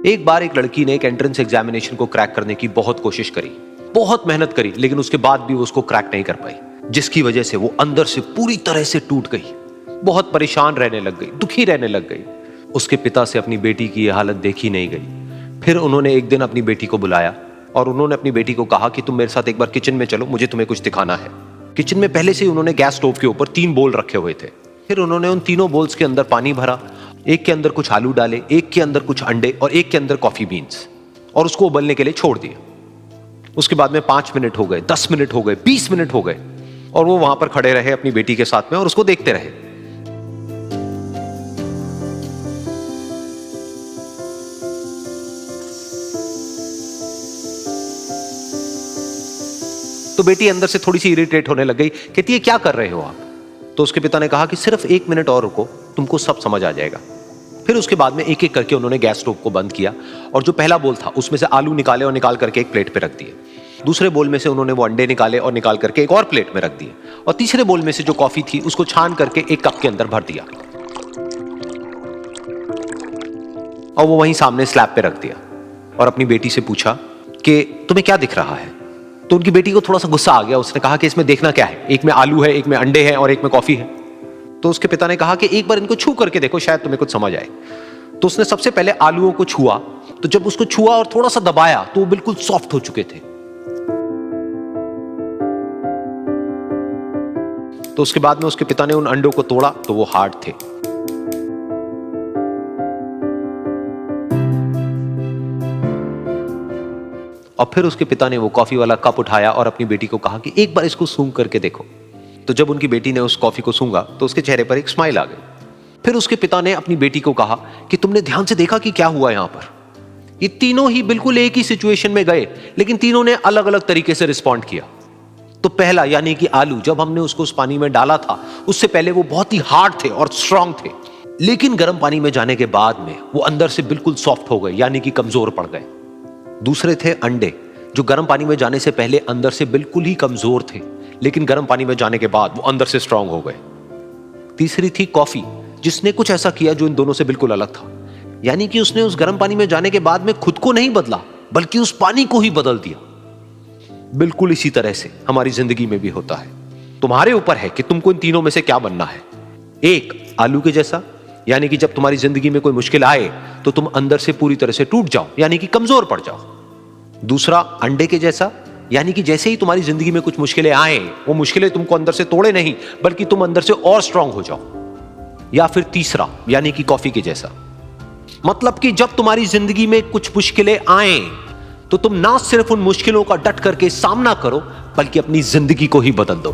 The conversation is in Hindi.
एक बार एक लड़की ने एक एंट्रेंस एग्जामिनेशन को क्रैक करने की बहुत कोशिश करी, बहुत मेहनत करी, लेकिन उसके बाद भी वो उसको क्रैक नहीं कर पाई, जिसकी वजह से वो अंदर से पूरी तरह से टूट गई, बहुत परेशान रहने लग गई, दुखी रहने लग गई। उसके पिता से अपनी बेटी की यह हालत देखी नहीं गई। फिर उन्होंने एक दिन अपनी बेटी को बुलाया और उन्होंने अपनी बेटी को कहा कि तुम मेरे साथ एक बार किचन में चलो, मुझे तुम्हें कुछ दिखाना है। किचन में पहले से ही उन्होंने गैस स्टोव के ऊपर 3 बोल रखे हुए थे। फिर उन्होंने उन तीनों बोल्स के अंदर पानी भरा, एक के अंदर कुछ आलू डाले, एक के अंदर कुछ अंडे और एक के अंदर कॉफी बीन्स, और उसको उबलने के लिए छोड़ दिया। उसके बाद में 5 मिनट हो गए, 10 मिनट हो गए, 20 मिनट हो गए, और वो वहां पर खड़े रहे अपनी बेटी के साथ में और उसको देखते रहे। तो बेटी अंदर से थोड़ी सी इरिटेट होने लग गई, कहती है क्या कर रहे हो आप? तो उसके पिता ने कहा कि सिर्फ 1 मिनट और रुको, तुमको सब समझ आ जाएगा। फिर उसके बाद में एक एक करके उन्होंने गैस स्टोव को बंद किया और जो पहला बोल था उसमें से आलू निकाले और निकाल करके एक प्लेट पे रख दिए। दूसरे बोल में से उन्होंने वो अंडे निकाले और निकाल करके एक और प्लेट में रख दिए, और तीसरे बोल में से जो कॉफी थी उसको छान करके एक कप के अंदर भर दिया और वो वहीं सामने स्लैब पे रख दिया और अपनी बेटी से पूछा कि तुम्हें क्या दिख रहा है? तो उनकी बेटी को थोड़ा सा गुस्सा आ गया। उसने कहा कि इसमें देखना क्या है, एक में आलू है, एक में अंडे हैं और एक में कॉफी है। तो उसके पिता ने कहा कि एक बार इनको छू करके देखो, शायद तुम्हें कुछ समझ आए। तो उसने सबसे पहले आलूओं को छुआ, तो जब उसको छुआ और थोड़ा सा दबाया तो वो बिल्कुल सॉफ्ट हो चुके थे। तो उसके बाद में उसके पिता ने उन अंडों को तोड़ा तो वो हार्ड थे। और फिर उसके पिता ने वो कॉफी वाला कप उठाया और अपनी बेटी को कहा कि एक बार इसको सूंघ करके देखो। तो जब उनकी बेटी ने उस कॉफी को सूंघा तो उसके चेहरे पर एक स्माइल आ गई। फिर उसके पिता ने अपनी बेटी को कहा कि तुमने ध्यान से देखा कि क्या हुआ यहां पर? ये तीनों ही बिल्कुल एक ही सिचुएशन में गए, लेकिन तीनों ने अलग अलग तरीके से रिस्पॉन्ड किया। तो पहला यानी कि आलू, जब हमने उसको उस पानी में डाला था उससे पहले वो बहुत ही हार्ड थे और स्ट्रांग थे, लेकिन गर्म पानी में जाने के बाद में वो अंदर से बिल्कुल सॉफ्ट हो गए, यानी कि कमजोर पड़ गए। दूसरे थे अंडे, जो गर्म पानी में जाने से पहले अंदर से बिल्कुल ही कमजोर थे, लेकिन गर्म पानी में जाने के बाद वो अंदर से स्ट्रांग हो गए। तीसरी थी कॉफी, जिसने कुछ ऐसा किया जो इन दोनों से बिल्कुल अलग था, यानी कि उसने उस गर्म पानी में जाने के बाद में खुद को नहीं बदला, बल्कि उस पानी को ही बदल दिया। बिल्कुल इसी तरह से हमारी जिंदगी में भी होता है। तुम्हारे ऊपर है कि तुमको इन तीनों में से क्या बनना है। एक, आलू के जैसा, यानी कि जब तुम्हारी जिंदगी में कोई मुश्किल आए तो तुम अंदर से पूरी तरह से टूट जाओ, यानी कि कमजोर पड़ जाओ। दूसरा, अंडे के जैसा, यानी कि जैसे ही तुम्हारी जिंदगी में कुछ मुश्किलें आए, वो मुश्किलें तुमको अंदर से तोड़े नहीं, बल्कि तुम अंदर से और स्ट्रांग हो जाओ। या फिर तीसरा, यानी कि कॉफी के जैसा, मतलब कि जब तुम्हारी जिंदगी में कुछ मुश्किलें आए तो तुम ना सिर्फ उन मुश्किलों का डट करके सामना करो, बल्कि अपनी जिंदगी को ही बदल दो।